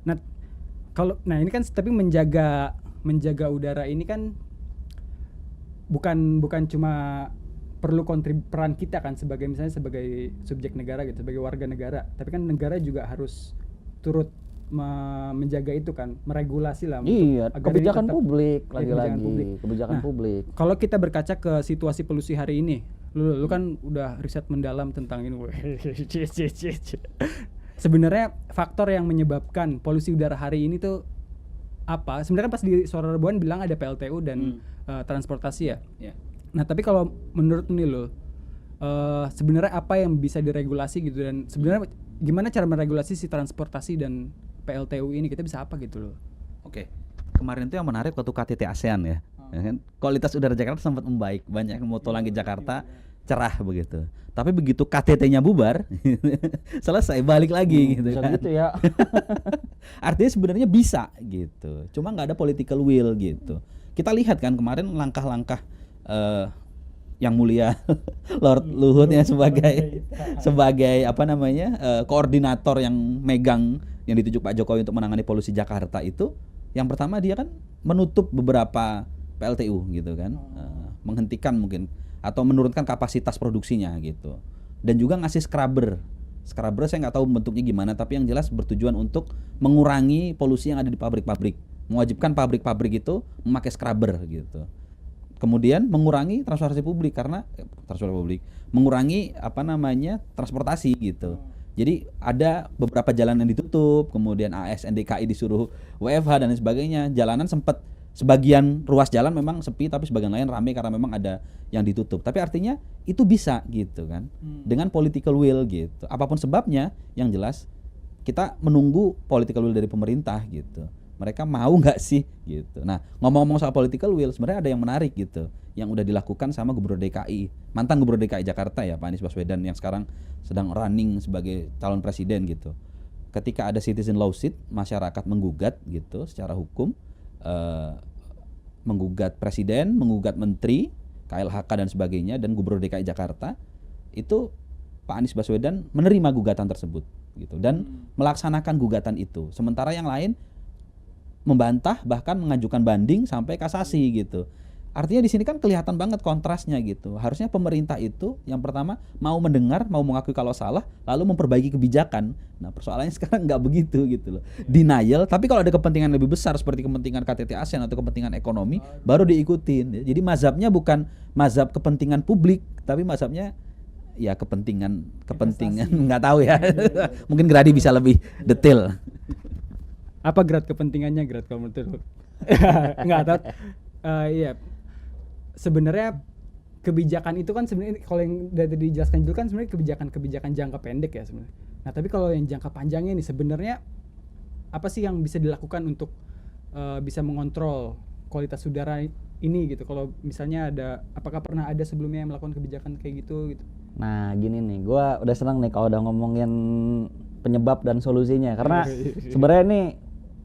Nah, ini kan tapi menjaga udara ini kan bukan cuma perlu peran kita kan sebagai misalnya sebagai subjek negara gitu, sebagai warga negara, tapi kan negara juga harus turut menjaga itu kan, meregulasi lah Iya, agar kebijakan tetap, publik kebijakan lagi-lagi, kebijakan publik. Kalau kita berkaca ke situasi polusi hari ini, lu kan udah riset mendalam tentang ini. Sebenarnya faktor yang menyebabkan polusi udara hari ini tuh apa? Sebenarnya kan pas di Suara Rebuan bilang ada PLTU dan transportasi ya. Nah, tapi kalau menurut nih lo, sebenarnya apa yang bisa diregulasi gitu, dan sebenarnya gimana cara meregulasi si transportasi dan PLTU ini, kita bisa apa gitu loh? Oke. Kemarin tuh yang menarik waktu KTT ASEAN ya. Ya kan? Kualitas udara Jakarta sempat membaik, banyak yang moto langit Jakarta cerah begitu. Tapi begitu KTT-nya bubar, selesai balik lagi gitu bisa kan. gitu ya. Artinya sebenarnya bisa gitu. Cuma nggak ada political will gitu. Kita lihat kan kemarin langkah-langkah yang mulia Lord Luhut ya sebagai apa namanya koordinator yang megang yang ditunjuk Pak Jokowi untuk menangani polusi Jakarta itu, yang pertama dia kan menutup beberapa PLTU gitu kan, menghentikan mungkin atau menurunkan kapasitas produksinya gitu, dan juga ngasih scrubber saya nggak tahu bentuknya gimana, tapi yang jelas bertujuan untuk mengurangi polusi yang ada di pabrik-pabrik, mewajibkan pabrik-pabrik itu memakai scrubber gitu. Kemudian mengurangi transportasi publik karena mengurangi apa namanya transportasi gitu. Jadi ada beberapa jalan yang ditutup, kemudian ASN DKI disuruh WFH dan lain sebagainya. Jalanan sempat sebagian ruas jalan memang sepi, tapi sebagian lain ramai karena memang ada yang ditutup. Tapi artinya itu bisa gitu kan, dengan political will gitu. Apapun sebabnya, yang jelas kita menunggu political will dari pemerintah gitu. Mereka mau nggak sih gitu. Nah, ngomong-ngomong soal political will, sebenarnya ada yang menarik gitu, yang udah dilakukan sama Gubernur DKI, mantan Gubernur DKI Jakarta ya, Pak Anies Baswedan, yang sekarang sedang running sebagai calon presiden gitu. Ketika ada citizen lawsuit, masyarakat menggugat gitu secara hukum, menggugat presiden, menggugat menteri, KLHK dan sebagainya, dan Gubernur DKI Jakarta, itu Pak Anies Baswedan menerima gugatan tersebut gitu dan melaksanakan gugatan itu. Sementara yang lain membantah, bahkan mengajukan banding sampai kasasi gitu. Artinya di sini kan kelihatan banget kontrasnya gitu. Harusnya pemerintah itu yang pertama mau mendengar, mau mengakui kalau salah, lalu memperbaiki kebijakan. Nah, persoalannya sekarang nggak begitu gitu loh. Denial, tapi kalau ada kepentingan lebih besar seperti kepentingan KTT ASEAN atau kepentingan ekonomi, baru diikutin. Jadi mazhabnya bukan mazhab kepentingan publik, tapi mazhabnya ya kepentingan nggak tahu ya. Mungkin Gradi bisa lebih detail. Apa kepentingannya kalau menurut lu? Nggak tahu. Iya. Sebenarnya kebijakan itu kan sebenarnya kalau yang dari dijelaskan dulu kan sebenarnya kebijakan jangka pendek ya sebenarnya. Nah, tapi kalau yang jangka panjangnya nih sebenarnya apa sih yang bisa dilakukan untuk bisa mengontrol kualitas udara ini gitu? Kalau misalnya apakah pernah ada sebelumnya yang melakukan kebijakan kayak gitu? Nah, gini nih, gue udah senang nih kalau udah ngomongin penyebab dan solusinya, karena sebenarnya ini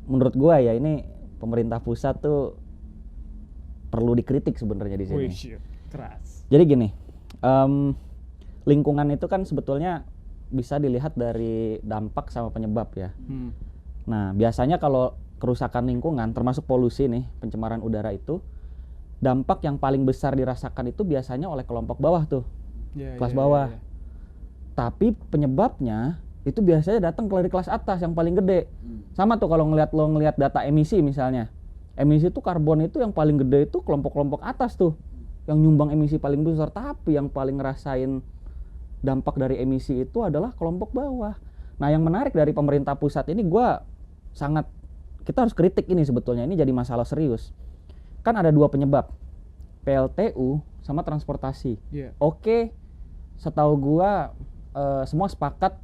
menurut gue ya, ini pemerintah pusat tuh perlu dikritik sebenarnya di sini. Keras. Jadi gini, lingkungan itu kan sebetulnya bisa dilihat dari dampak sama penyebab ya. Nah, biasanya kalau kerusakan lingkungan termasuk polusi nih, pencemaran udara itu, dampak yang paling besar dirasakan itu biasanya oleh kelompok bawah tuh, kelas bawah. Tapi penyebabnya itu biasanya datang dari kelas atas yang paling gede. Sama tuh kalau ngelihat data emisi misalnya. Emisi itu karbon itu yang paling gede itu kelompok-kelompok atas tuh, yang nyumbang emisi paling besar, tapi yang paling ngerasain dampak dari emisi itu adalah kelompok bawah. Nah, yang menarik dari pemerintah pusat ini, kita harus kritik ini sebetulnya, ini jadi masalah serius. Kan ada dua penyebab, PLTU sama transportasi. Oke, setahu gua semua sepakat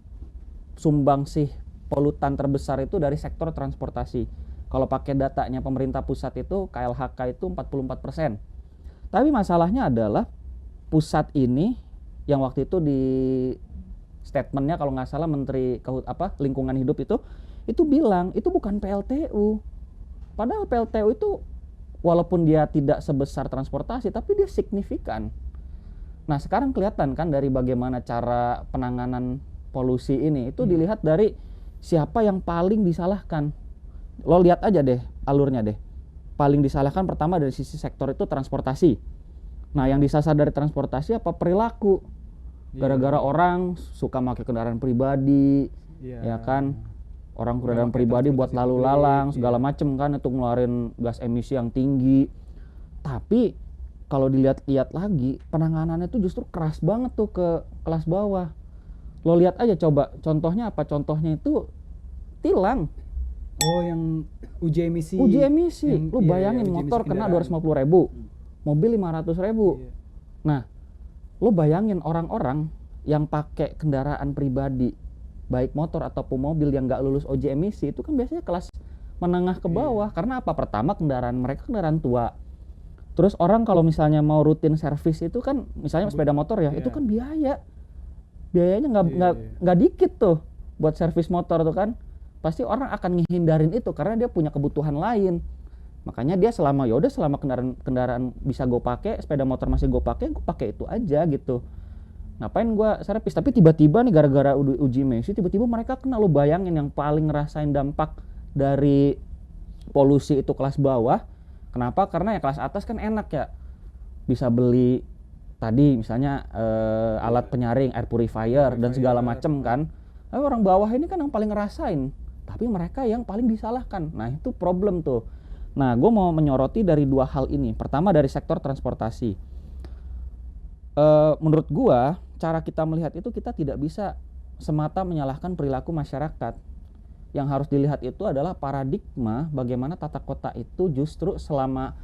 sumbangsih polutan terbesar itu dari sektor transportasi. Kalau pakai datanya pemerintah pusat itu KLHK itu 44%. Tapi masalahnya adalah pusat ini yang waktu itu di statementnya kalau nggak salah Menteri Lingkungan Hidup itu bilang itu bukan PLTU. Padahal PLTU itu walaupun dia tidak sebesar transportasi tapi dia signifikan. Nah, sekarang kelihatan kan dari bagaimana cara penanganan polusi ini itu dilihat dari siapa yang paling disalahkan. Lo lihat aja deh alurnya deh. Paling disalahkan pertama dari sisi sektor itu transportasi. Nah, yang disasar dari transportasi apa? Perilaku. Gara-gara orang suka pakai kendaraan pribadi, Iya. ya kan? Orang Udah kendaraan pakai pribadi buat transportasi lalu publik, lalang iya. segala macem kan, itu ngeluarin gas emisi yang tinggi. Tapi kalau dilihat-lihat lagi, penanganannya tuh justru keras banget tuh ke kelas bawah. Lo lihat aja coba, contohnya apa? Contohnya itu tilang, Oh, yang uji emisi. uji emisi. Yang- Lu iya, bayangin uji emisi motor kena kendaraan. 250.000, mobil 500.000. Iya. Nah, lo bayangin orang-orang yang pakai kendaraan pribadi, baik motor ataupun mobil yang nggak lulus uji emisi, itu kan biasanya kelas menengah ke bawah. Karena apa? Pertama, kendaraan mereka kendaraan tua. Terus orang kalau misalnya mau rutin servis itu kan, misalnya sepeda motor ya, Iya. itu kan biaya. Biayanya Iya. nggak dikit tuh buat servis motor tuh kan. Pasti orang akan ngehindarin itu karena dia punya kebutuhan lain. Makanya dia selama kendaraan bisa gue pakai, sepeda motor masih gue pakai itu aja gitu. Ngapain gue servis? Tapi tiba-tiba nih gara-gara uji emisi, tiba-tiba mereka kena. Lo bayangin yang paling ngerasain dampak dari polusi itu kelas bawah. Kenapa? Karena ya kelas atas kan enak ya, bisa beli tadi misalnya alat penyaring, air purifier dan segala macem kan. Tapi orang bawah ini kan yang paling ngerasain, tapi mereka yang paling disalahkan. Nah, itu problem tuh. Nah, gue mau menyoroti dari dua hal ini. Pertama dari sektor transportasi. Menurut gue, cara kita melihat itu, kita tidak bisa semata menyalahkan perilaku masyarakat. Yang harus dilihat itu adalah paradigma bagaimana tata kota itu justru selama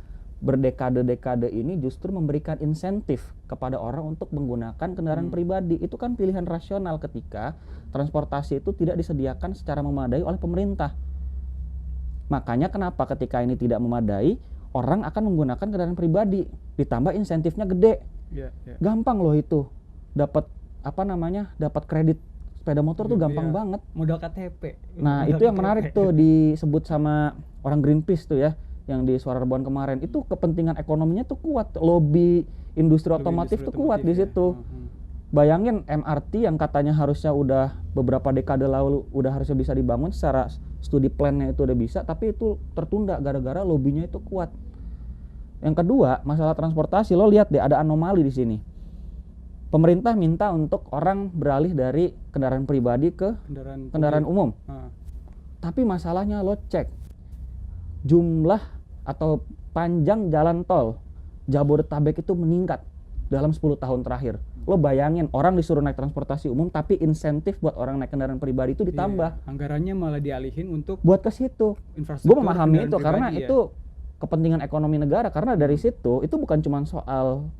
berdekade-dekade ini justru memberikan insentif kepada orang untuk menggunakan kendaraan pribadi. Itu kan pilihan rasional ketika transportasi itu tidak disediakan secara memadai oleh pemerintah. Makanya kenapa ketika ini tidak memadai, orang akan menggunakan kendaraan pribadi, ditambah insentifnya gede. Iya, iya. Gampang loh itu. Dapat dapat kredit sepeda motor tuh gampang Iya. banget. Modal KTP. Nah, Modal itu yang KTP. menarik tuh disebut sama orang Greenpeace tuh ya, yang di Suara Rebuan kemarin. Itu kepentingan ekonominya tuh kuat, lobby industri Lebih otomotif industri tuh kuat di otomotif ya. situ. Bayangin MRT yang katanya harusnya udah beberapa dekade lalu udah harusnya bisa dibangun, secara studi plan-nya itu udah bisa, tapi itu tertunda gara-gara lobbynya itu kuat. Yang kedua, masalah transportasi, lo lihat deh ada anomali di sini. Pemerintah minta untuk orang beralih dari kendaraan pribadi ke kendaraan publik. umum. Ah. Tapi masalahnya lo cek jumlah atau panjang jalan tol Jabodetabek itu meningkat dalam 10 tahun terakhir. Lo bayangin orang disuruh naik transportasi umum, tapi insentif buat orang naik kendaraan pribadi itu ditambah. Iya, anggarannya malah dialihin untuk Buat ke situ. infrastruktur. Gue memahami kendaraan itu karena pribadi ya. itu kepentingan ekonomi negara. Karena dari situ itu bukan cuma soal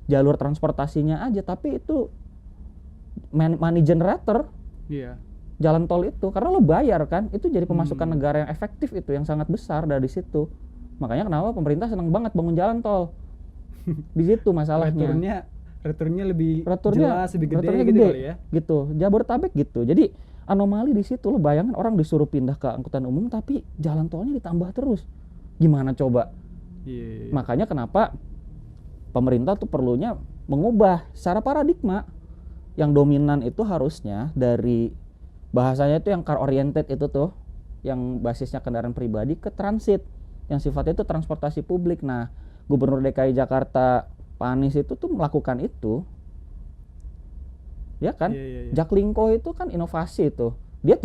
jalur transportasinya aja, tapi itu money generator. Iya. Jalan tol itu, karena lo bayar kan, itu jadi pemasukan negara yang efektif, itu yang sangat besar dari situ. Makanya kenapa pemerintah senang banget bangun jalan tol. Di situ masalahnya. Returnnya lebih Returnnya jelas, lebih gede returnnya gitu gede, kali ya. gitu. Jabodetabek gitu. Jadi anomali di situ. Lo bayangin orang disuruh pindah ke angkutan umum, tapi jalan tolnya ditambah terus. Gimana coba? Iya. Makanya kenapa pemerintah tuh perlunya mengubah secara paradigma. Yang dominan itu harusnya dari bahasanya itu yang car oriented itu tuh, yang basisnya kendaraan pribadi, ke transit yang sifatnya itu transportasi publik. Nah, Gubernur DKI Jakarta Pak Anies itu tuh melakukan itu, ya kan? Iya. Jaklingko itu kan inovasi itu. Dia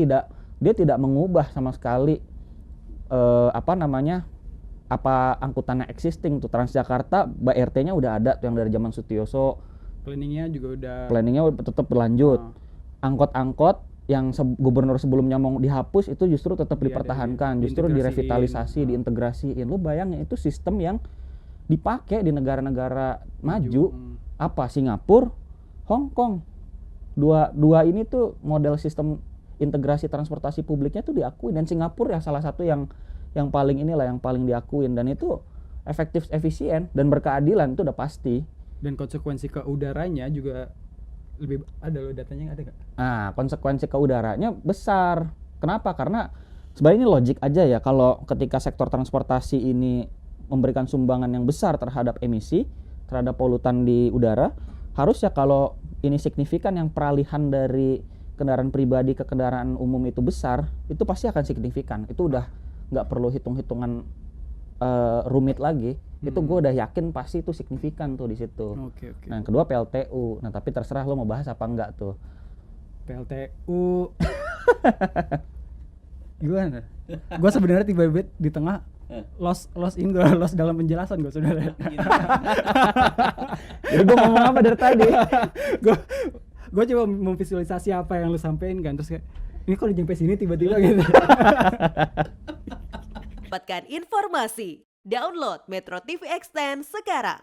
tidak mengubah sama sekali apa angkutannya existing tuh. Transjakarta BRT-nya udah ada tuh yang dari zaman Sutioso. Planningnya juga udah. Planningnya tetap berlanjut. Angkot-angkot yang gubernur sebelumnya mau dihapus itu justru tetap Iya, dipertahankan, justru diintegrasiin. direvitalisasi, diintegrasiin. Lu bayangin itu sistem yang dipakai di negara-negara maju. Apa? Singapura, Hong Kong. Dua ini tuh model sistem integrasi transportasi publiknya tuh diakui, dan Singapura ya salah satu yang paling yang paling diakuin, dan itu efektif, efisien dan berkeadilan, itu udah pasti. Dan konsekuensi ke udaranya juga lebih ada loh, datanya ada nggak? Nah, konsekuensi ke udaranya besar. Kenapa? Karena sebenarnya ini logik aja ya, kalau ketika sektor transportasi ini memberikan sumbangan yang besar terhadap emisi, terhadap polutan di udara, harusnya kalau ini signifikan, yang peralihan dari kendaraan pribadi ke kendaraan umum itu besar, itu pasti akan signifikan. Itu udah nggak perlu hitung-hitungan rumit lagi, itu gue udah yakin pasti itu signifikan tuh di situ. Oke. Nah, yang kedua PLTU. Nah, tapi terserah lo mau bahas apa enggak tuh. PLTU. Gimana? Gue sebenarnya tiba-tiba di tengah lost dalam penjelasan gue saudara. Jadi gue ngomong apa dari tadi? Gue coba memvisualisasi apa yang lu sampein kan, terus kayak ini kalau nyampe sini tiba-tiba gitu. Dapatkan informasi. Download Metro TV Extend sekarang.